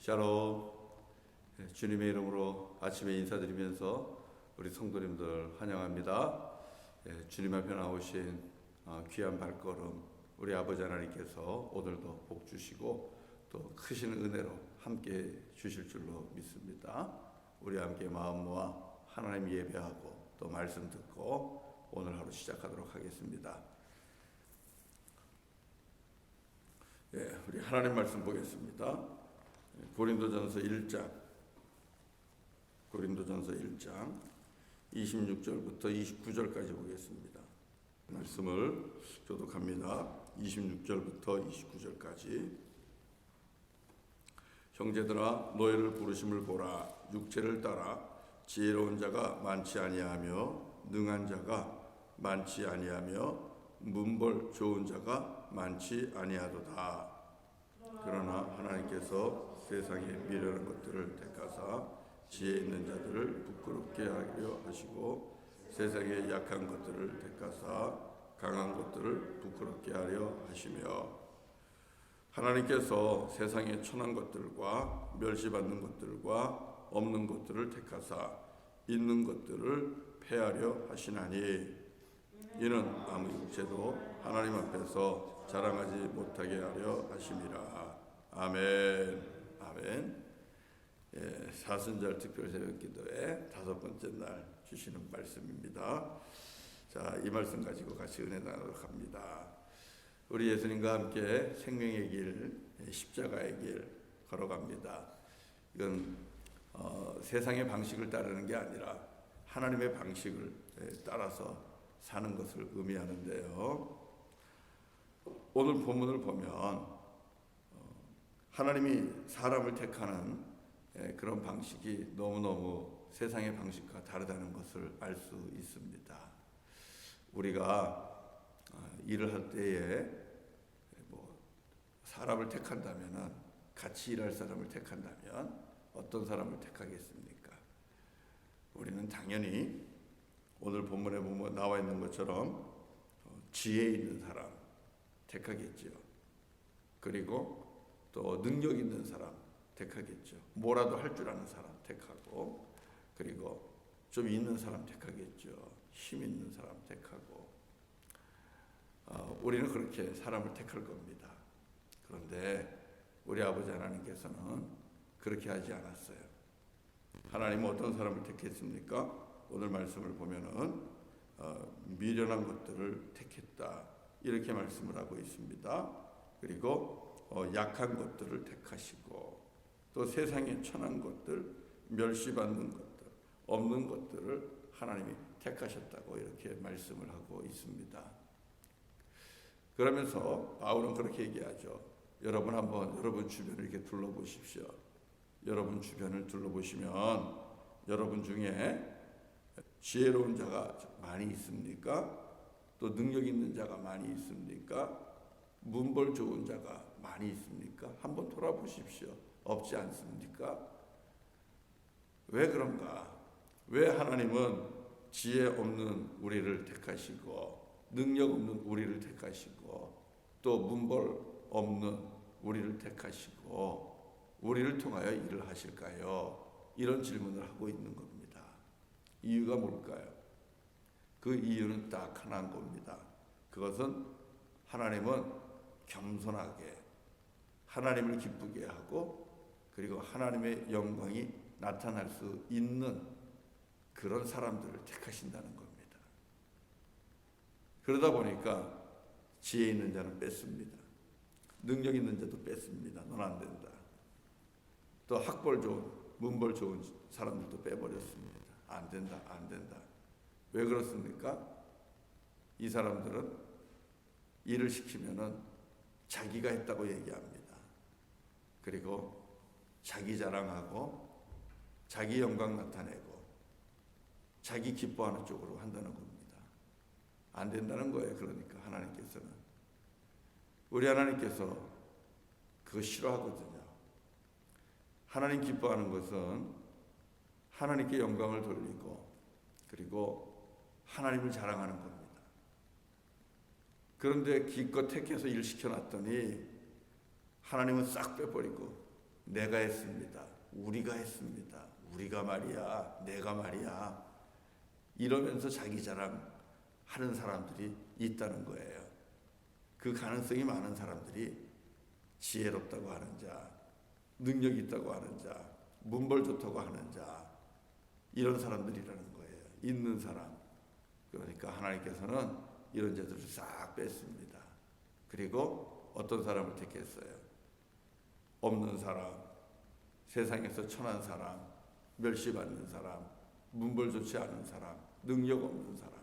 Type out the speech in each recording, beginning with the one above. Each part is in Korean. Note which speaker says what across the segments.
Speaker 1: 샬롬. 주님의 이름으로 아침에 인사드리면서 우리 성도님들 환영합니다. 주님 앞에 나오신 귀한 발걸음 우리 아버지 하나님께서 오늘도 복 주시고 또 크신 은혜로 함께 주실 줄로 믿습니다. 우리 함께 마음 모아 하나님 예배하고 또 말씀 듣고 오늘 하루 시작하도록 하겠습니다. 우리 하나님 말씀 보겠습니다. 고린도전서 1장 26절부터 29절까지 보겠습니다. 말씀을 교독합니다. 26절부터 29절까지. 형제들아, 너희를 부르심을 보라. 육체를 따라 지혜로운 자가 많지 아니하며 능한 자가 많지 아니하며 문벌 좋은 자가 많지 아니하도다. 그러나 하나님께서 세상에 미련한 것들을 택하사 지혜 있는 자들을 부끄럽게 하려 하시고 세상에 약한 것들을 택하사 강한 것들을 부끄럽게 하려 하시며 하나님께서 세상에 천한 것들과 멸시받는 것들과 없는 것들을 택하사 있는 것들을 폐하려 하시나니 이는 아무 육체도 하나님 앞에서 자랑하지 못하게 하려 하심이라. 아멘. 아멘. 사순절 특별 새벽 기도의 5번째 날 주시는 말씀입니다. 자, 이 말씀 가지고 같이 은혜 나누도록 합니다. 우리 예수님과 함께 생명의 길, 십자가의 길 걸어갑니다. 이건 세상의 방식을 따르는 게 아니라 하나님의 방식을 따라서 사는 것을 의미하는데요. 오늘 본문을 보면 하나님이 사람을 택하는 그런 방식이 너무너무 세상의 방식과 다르다는 것을 알 수 있습니다. 우리가 일을 할 때에 사람을 택한다면, 같이 일할 사람을 택한다면 어떤 사람을 택하겠습니까? 우리는 당연히 오늘 본문에 보면 나와 있는 것처럼 지혜 있는 사람 택하겠죠. 그리고 또 능력 있는 사람 택하겠죠. 뭐라도 할 줄 아는 사람 택하고, 그리고 좀 있는 사람 택하겠죠. 힘 있는 사람 택하고. 우리는 그렇게 사람을 택할 겁니다. 그런데 우리 아버지 하나님께서는 그렇게 하지 않았어요. 하나님은 어떤 사람을 택했습니까? 오늘 말씀을 보면은 미련한 것들을 택했다, 이렇게 말씀을 하고 있습니다. 그리고 약한 것들을 택하시고 또 세상에 천한 것들, 멸시받는 것들, 없는 것들을 하나님이 택하셨다고 이렇게 말씀을 하고 있습니다. 그러면서 바울은 그렇게 얘기하죠. 여러분 한번 여러분 주변을 이렇게 둘러보십시오. 여러분 주변을 둘러보시면 여러분 중에 지혜로운 자가 많이 있습니까? 또 능력 있는 자가 많이 있습니까? 문벌 좋은 자가 많이 있습니까? 한번 돌아보십시오. 없지 않습니까? 왜 그런가? 왜 하나님은 지혜 없는 우리를 택하시고 능력 없는 우리를 택하시고 또 문벌 없는 우리를 택하시고 우리를 통하여 일을 하실까요? 이런 질문을 하고 있는 겁니다. 이유가 뭘까요? 그 이유는 딱 하나인 겁니다. 그것은 하나님은 겸손하게 하나님을 기쁘게 하고 그리고 하나님의 영광이 나타날 수 있는 그런 사람들을 택하신다는 겁니다. 그러다 보니까 지혜 있는 자는 뺐습니다. 능력 있는 자도 뺐습니다. 넌 안 된다. 또 학벌 좋은, 문벌 좋은 사람들도 빼버렸습니다. 안 된다, 안 된다. 왜 그렇습니까? 이 사람들은 일을 시키면은 자기가 했다고 얘기합니다. 그리고 자기 자랑하고 자기 영광 나타내고 자기 기뻐하는 쪽으로 한다는 겁니다. 안 된다는 거예요. 그러니까 하나님께서는. 우리 하나님께서 그거 싫어하거든요. 하나님 기뻐하는 것은 하나님께 영광을 돌리고 그리고 하나님을 자랑하는 겁니다. 그런데 기껏 택해서 일 시켜놨더니 하나님은 싹 빼버리고 내가 했습니다. 우리가 했습니다. 우리가 말이야. 내가 말이야. 이러면서 자기 자랑하는 사람들이 있다는 거예요. 그 가능성이 많은 사람들이 지혜롭다고 하는 자, 능력 있다고 하는 자, 문벌 좋다고 하는 자, 이런 사람들이라는 거예요. 있는 사람. 그러니까 하나님께서는 이런 자들을 싹 뺐습니다. 그리고 어떤 사람을 택했어요? 없는 사람, 세상에서 천한 사람, 멸시받는 사람, 문벌 좋지 않은 사람, 능력 없는 사람,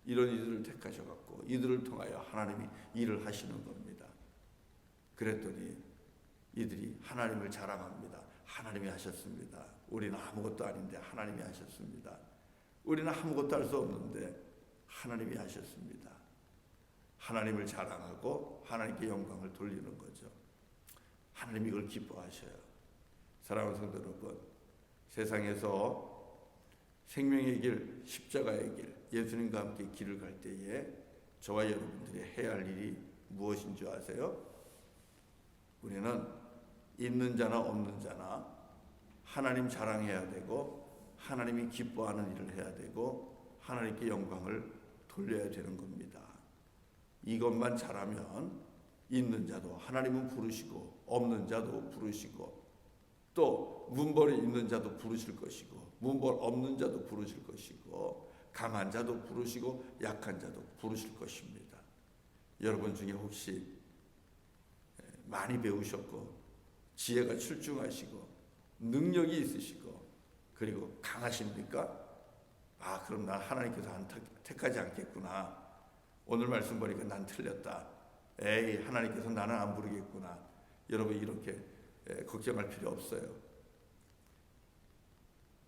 Speaker 1: 이런 이들을 택하셔갖고 이들을 통하여 하나님이 일을 하시는 겁니다. 그랬더니 이들이 하나님을 자랑합니다. 하나님이 하셨습니다. 우리는 아무것도 아닌데 하나님이 하셨습니다. 우리는 아무것도 할 수 없는데 하나님이 하셨습니다. 하나님을 자랑하고 하나님께 영광을 돌리는 거죠. 하나님이 이걸 기뻐하셔요. 사랑하는 성도 여러분, 세상에서 생명의 길, 십자가의 길, 예수님과 함께 길을 갈 때에 저와 여러분들이 해야 할 일이 무엇인 줄 아세요? 우리는 있는 자나 없는 자나 하나님 자랑해야 되고 하나님이 기뻐하는 일을 해야 되고 하나님께 영광을 돌려야 되는 겁니다. 이것만 잘하면 있는 자도 하나님은 부르시고 없는 자도 부르시고 또 문벌이 있는 자도 부르실 것이고 문벌 없는 자도 부르실 것이고 강한 자도 부르시고 약한 자도 부르실 것입니다. 여러분 중에 혹시 많이 배우셨고 지혜가 출중하시고 능력이 있으시고 그리고 강하십니까? 아, 그럼 난 하나님께서 안 택하지 않겠구나. 오늘 말씀 보니까 난 틀렸다. 에이, 하나님께서 나는 안 부르겠구나. 여러분 이렇게 걱정할 필요 없어요.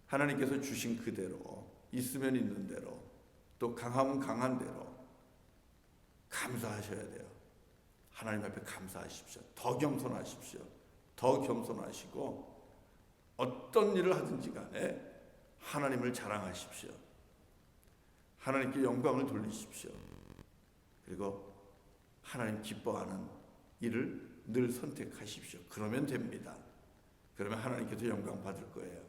Speaker 1: 하나님께서 주신 그대로 있으면 있는 대로 또 강하면 강한 대로 감사하셔야 돼요. 하나님 앞에 감사하십시오. 더 겸손하십시오. 더 겸손하시고 어떤 일을 하든지 간에 하나님을 자랑하십시오. 하나님께 영광을 돌리십시오. 그리고 하나님 기뻐하는 일을 늘 선택하십시오. 그러면 됩니다. 그러면 하나님께서 영광 받을 거예요.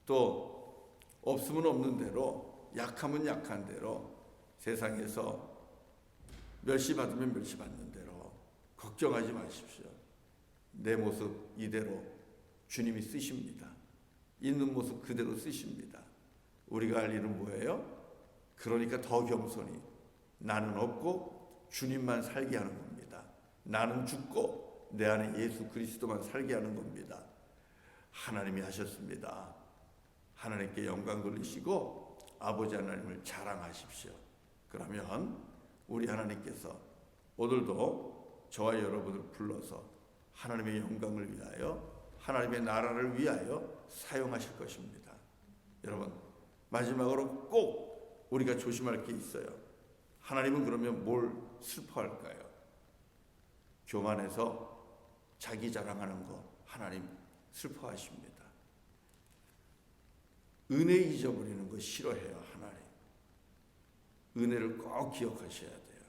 Speaker 1: 또 없으면 없는 대로 약하면 약한 대로 세상에서 멸시받으면 멸시받는 대로 걱정하지 마십시오. 내 모습 이대로 주님이 쓰십니다. 있는 모습 그대로 쓰십니다. 우리가 할 일은 뭐예요? 그러니까 더 겸손히 나는 없고 주님만 살게 하는 겁니다. 나는 죽고 내 안에 예수 그리스도만 살게 하는 겁니다. 하나님이 하셨습니다. 하나님께 영광 돌리시고 아버지 하나님을 자랑하십시오. 그러면 우리 하나님께서 오늘도 저와 여러분을 불러서 하나님의 영광을 위하여 하나님의 나라를 위하여 사용하실 것입니다. 여러분 마지막으로 꼭 우리가 조심할 게 있어요. 하나님은 그러면 뭘 슬퍼할까요? 교만해서 자기 자랑하는 거 하나님 슬퍼하십니다. 은혜 잊어버리는 거 싫어해요. 하나님 은혜를 꼭 기억하셔야 돼요.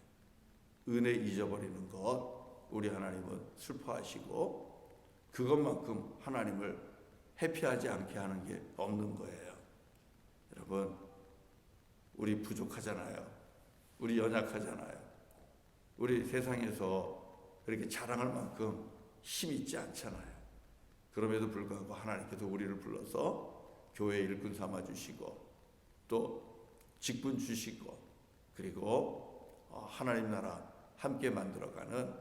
Speaker 1: 은혜 잊어버리는 것 우리 하나님은 슬퍼하시고 그것만큼 하나님을 회피하지 않게 하는 게 없는 거예요. 여러분 우리 부족하잖아요. 우리 연약하잖아요. 우리 세상에서 그렇게 자랑할 만큼 힘이 있지 않잖아요. 그럼에도 불구하고 하나님께서 우리를 불러서 교회 일꾼 삼아 주시고 또 직분 주시고 그리고 하나님 나라 함께 만들어가는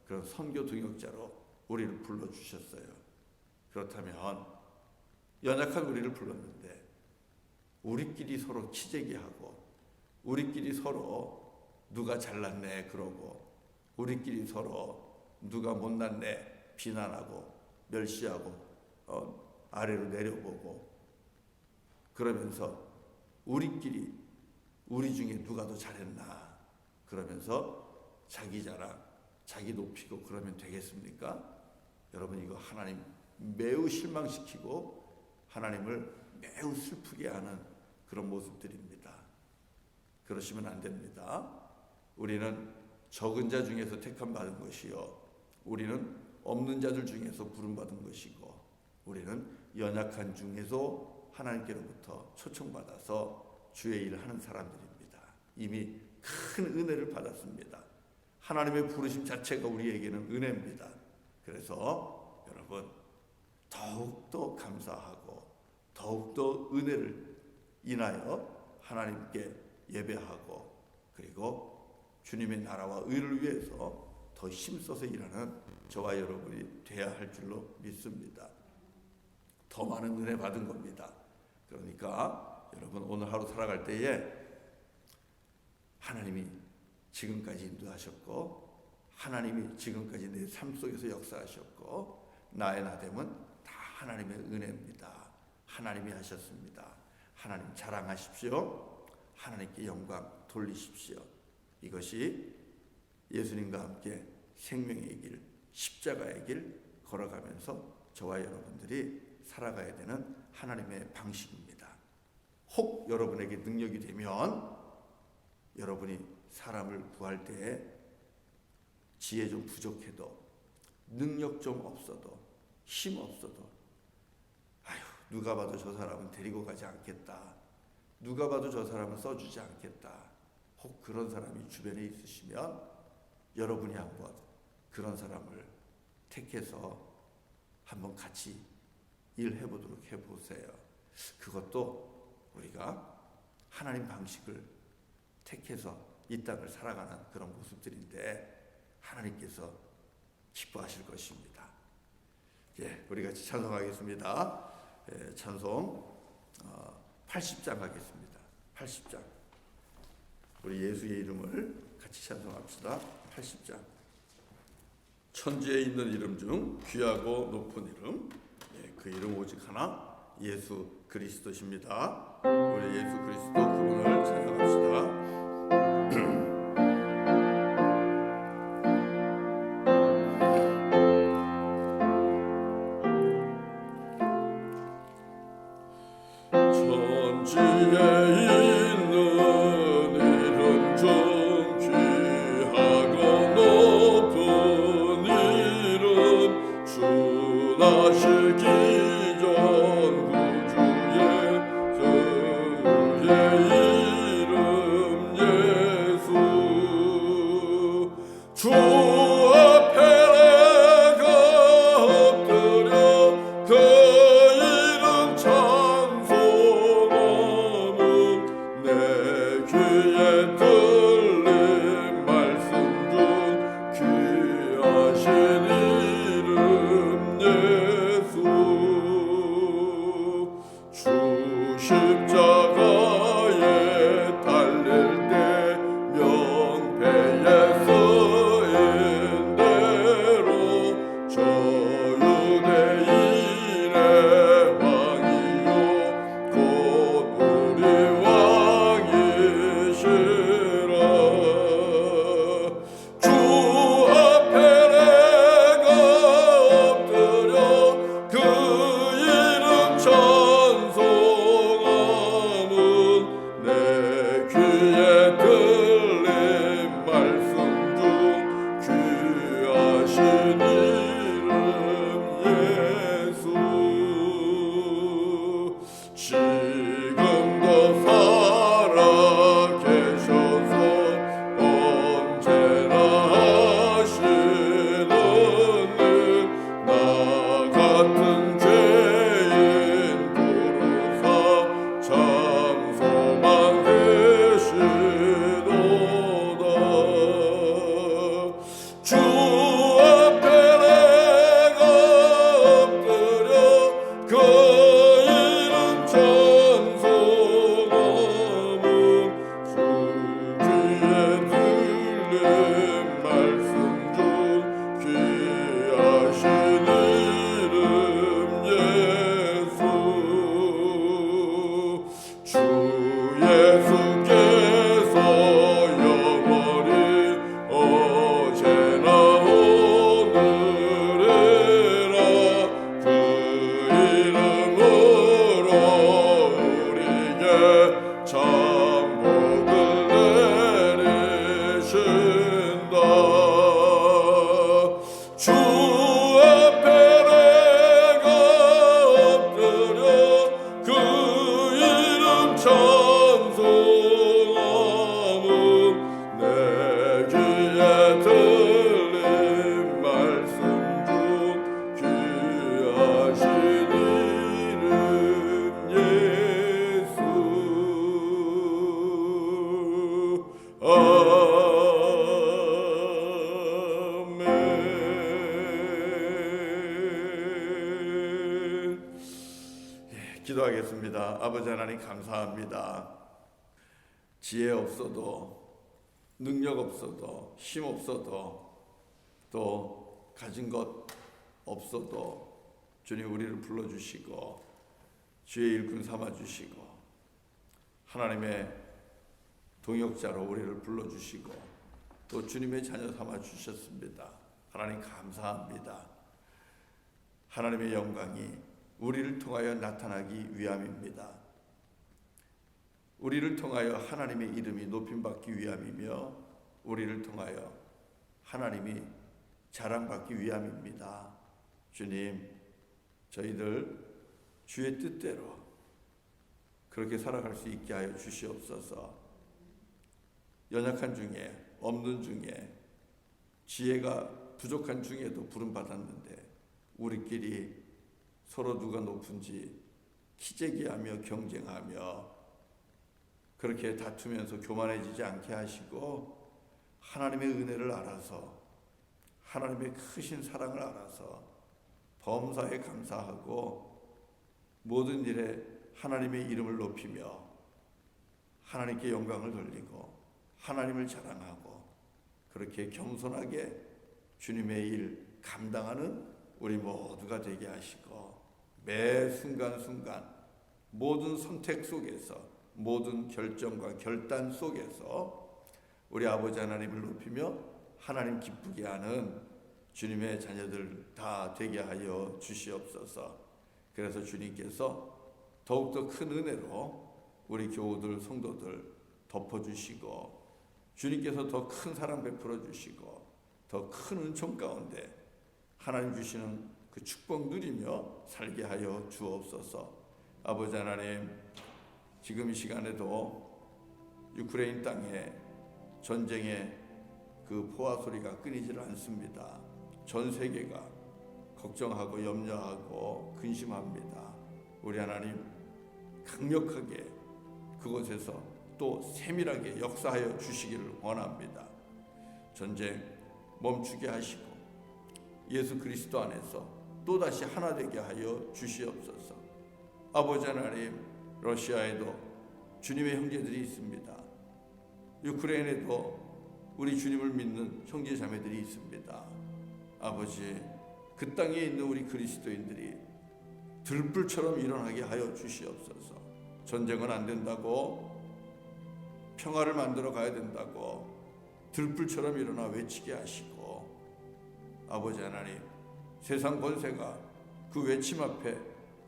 Speaker 1: 그런 선교 동역자로 우리를 불러주셨어요. 그렇다면 연약한 우리를 불렀는데 우리끼리 서로 키재기하고 우리끼리 서로 누가 잘났네 그러고 우리끼리 서로 누가 못났네 비난하고 멸시하고 아래로 내려보고 그러면서 우리끼리 우리 중에 누가 더 잘했나 그러면서 자기 자랑 자기 높이고 그러면 되겠습니까? 여러분 이거 하나님 매우 실망시키고 하나님을 매우 슬프게 하는 그런 모습들입니다. 그러시면 안 됩니다. 우리는 적은 자 중에서 택함 받은 것이요 우리는 없는 자들 중에서 부름받은 것이고 우리는 연약한 중에서 하나님께로부터 초청받아서 주의 일을 하는 사람들입니다. 이미 큰 은혜를 받았습니다. 하나님의 부르심 자체가 우리에게는 은혜입니다. 그래서 여러분 더욱더 감사하고 더욱더 은혜를 인하여 하나님께 예배하고 그리고 주님의 나라와 의를 위해서 더 힘써서 일하는 저와 여러분이 되어야 할 줄로 믿습니다. 더 많은 은혜 받은 겁니다. 그러니까 여러분 오늘 하루 살아갈 때에 하나님이 지금까지 인도하셨고 하나님이 지금까지 내 삶 속에서 역사하셨고 나의 나됨은 다 하나님의 은혜입니다. 하나님이 하셨습니다. 하나님 자랑하십시오. 하나님께 영광 돌리십시오. 이것이 예수님과 함께 생명의 길, 십자가의 길 걸어가면서 저와 여러분들이 살아가야 되는 하나님의 방식입니다. 혹 여러분에게 능력이 되면 여러분이 사람을 구할 때에 지혜 좀 부족해도 능력 좀 없어도 힘 없어도 아휴 누가 봐도 저 사람은 데리고 가지 않겠다. 누가 봐도 저 사람은 써주지 않겠다. 혹 그런 사람이 주변에 있으시면 여러분이 한번 그런 사람을 택해서 한번 같이 일해보도록 해보세요. 그것도 우리가 하나님 방식을 택해서 이 땅을 살아가는 그런 모습들인데 하나님께서 기뻐하실 것입니다. 우리 같이 찬송하겠습니다. 찬송 80장 하겠습니다. 80장 우리 예수의 이름을 같이 찬송합시다. 80장 천지에 있는 이름 중 귀하고 높은 이름 그 이름 오직 하나 예수 그리스도십니다. 우리 예수 그리스도 그분을 찬양합시다.
Speaker 2: 지금도 살아 계셔서 언제나
Speaker 1: 기도하겠습니다. 아버지 하나님 감사합니다. 지혜 없어도, 능력 없어도, 힘 없어도, 또 가진 것 없어도 주님 우리를 불러주시고 주의 일꾼 삼아주시고 하나님의 동역자로 우리를 불러주시고 또 주님의 자녀 삼아주셨습니다. 하나님 감사합니다. 하나님의 영광이 우리를 통하여 나타나기 위함입니다. 우리를 통하여 하나님의 이름이 높임받기 위함이며 우리를 통하여 하나님이 자랑받기 위함입니다. 주님, 저희들 주의 뜻대로 그렇게 살아갈 수 있게 하여 주시옵소서. 연약한 중에, 없는 중에, 지혜가 부족한 중에도 부름받았는데 우리끼리 서로 누가 높은지 키재기하며 경쟁하며 그렇게 다투면서 교만해지지 않게 하시고 하나님의 은혜를 알아서 하나님의 크신 사랑을 알아서 범사에 감사하고 모든 일에 하나님의 이름을 높이며 하나님께 영광을 돌리고 하나님을 자랑하고 그렇게 겸손하게 주님의 일 감당하는 우리 모두가 되게 하시고 매 순간순간 모든 선택 속에서 모든 결정과 결단 속에서 우리 아버지 하나님을 높이며 하나님 기쁘게 하는 주님의 자녀들 다 되게 하여 주시옵소서. 그래서 주님께서 더욱더 큰 은혜로 우리 교우들 성도들 덮어주시고 주님께서 더 큰 사랑 베풀어 주시고 더 큰 은총 가운데 하나님 주시는 그 축복 누리며 살게 하여 주옵소서. 아버지 하나님, 지금 이 시간에도 우크라이나 땅에 전쟁의 그 포화 소리가 끊이질 않습니다. 전 세계가 걱정하고 염려하고 근심합니다. 우리 하나님 강력하게 그곳에서 또 세밀하게 역사하여 주시기를 원합니다. 전쟁 멈추게 하시고 예수 그리스도 안에서 또다시 하나 되게 하여 주시옵소서. 아버지 하나님, 러시아에도 주님의 형제들이 있습니다. 우크라이나에도 우리 주님을 믿는 형제 자매들이 있습니다. 아버지, 그 땅에 있는 우리 그리스도인들이 들불처럼 일어나게 하여 주시옵소서. 전쟁은 안 된다고, 평화를 만들어 가야 된다고 들불처럼 일어나 외치게 하시고, 아버지 하나님, 세상 권세가 그 외침 앞에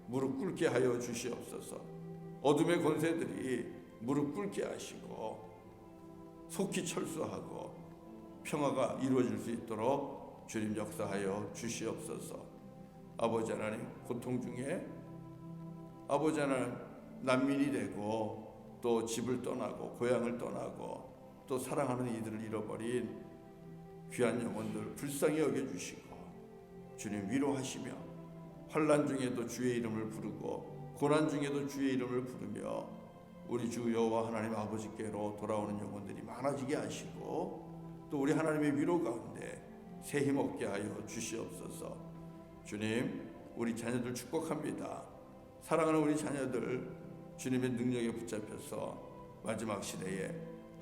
Speaker 1: 무릎 꿇게 하여 주시옵소서. 어둠의 권세들이 무릎 꿇게 하시고 속히 철수하고 평화가 이루어질 수 있도록 주님 역사하여 주시옵소서. 아버지 하나님, 고통 중에 아버지 하나님 난민이 되고 또 집을 떠나고 고향을 떠나고 또 사랑하는 이들을 잃어버린 귀한 영혼들 불쌍히 여겨주시고 주님 위로하시며 환난 중에도 주의 이름을 부르고 고난 중에도 주의 이름을 부르며 우리 주 여호와 하나님 아버지께로 돌아오는 영혼들이 많아지게 하시고 또 우리 하나님의 위로 가운데 새 힘 얻게 하여 주시옵소서. 주님, 우리 자녀들 축복합니다. 사랑하는 우리 자녀들 주님의 능력에 붙잡혀서 마지막 시대에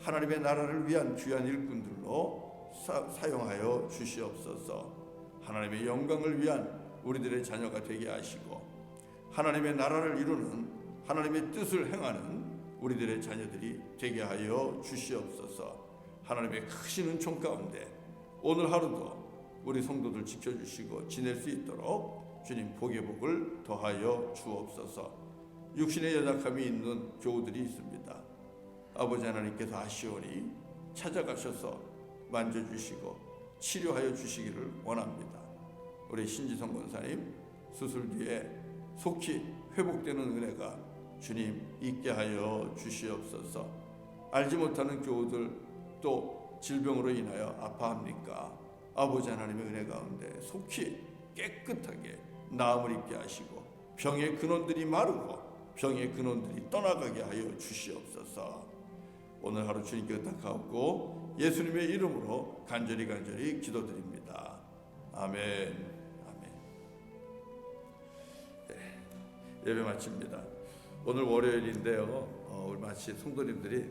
Speaker 1: 하나님의 나라를 위한 귀한 일꾼들로 사용하여 주시옵소서. 하나님의 영광을 위한 우리들의 자녀가 되게 하시고 하나님의 나라를 이루는 하나님의 뜻을 행하는 우리들의 자녀들이 되게 하여 주시옵소서. 하나님의 크신 은총 가운데 오늘 하루도 우리 성도들 지켜주시고 지낼 수 있도록 주님 복의 복을 더하여 주옵소서. 육신의 연약함이 있는 교우들이 있습니다. 아버지 하나님께서 아시오니 찾아가셔서 만져주시고 치료하여 주시기를 원합니다. 우리 신지성 권사님 수술 뒤에 속히 회복되는 은혜가 주님 있게 하여 주시옵소서. 알지 못하는 교우들 또 질병으로 인하여 아파합니까? 아버지 하나님의 은혜 가운데 속히 깨끗하게 나음을 입게 하시고 병의 근원들이 마르고 병의 근원들이 떠나가게 하여 주시옵소서. 오늘 하루 주님께 의탁하옵고 예수님의 이름으로 간절히 기도드립니다. 아멘. 아멘. 네. 예배 마칩니다. 오늘 월요일인데요. 우리 마치 성도님들이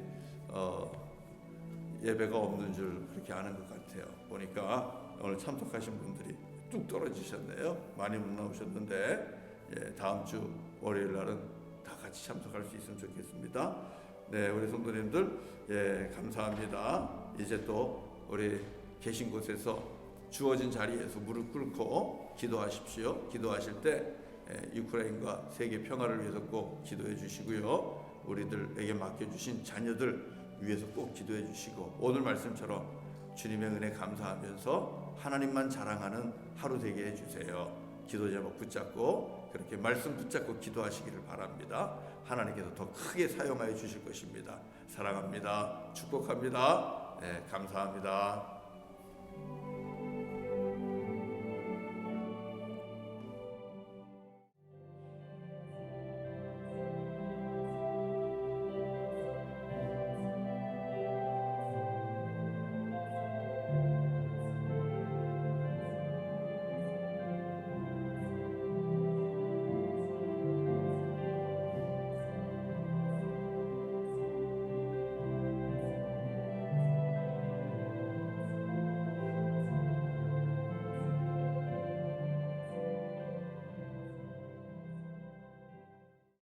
Speaker 1: 예배가 없는 줄 그렇게 아는 것 같아요. 보니까 오늘 참석하신 분들이 뚝 떨어지셨네요. 많이 못 나오셨는데 다음 주 월요일 날은 다 같이 참석할 수 있으면 좋겠습니다. 네, 우리 성도님들 감사합니다. 이제 또 우리 계신 곳에서 주어진 자리에서 무릎 꿇고 기도하십시오. 기도하실 때 유크레인과 세계 평화를 위해서 꼭 기도해 주시고요. 우리들에게 맡겨주신 자녀들 위해서 꼭 기도해 주시고, 오늘 말씀처럼 주님의 은혜 감사하면서 하나님만 자랑하는 하루 되게 해주세요. 기도 제목 붙잡고 그렇게 말씀 붙잡고 기도하시기를 바랍니다. 하나님께서 더 크게 사용하여 주실 것입니다. 사랑합니다. 축복합니다. 감사합니다.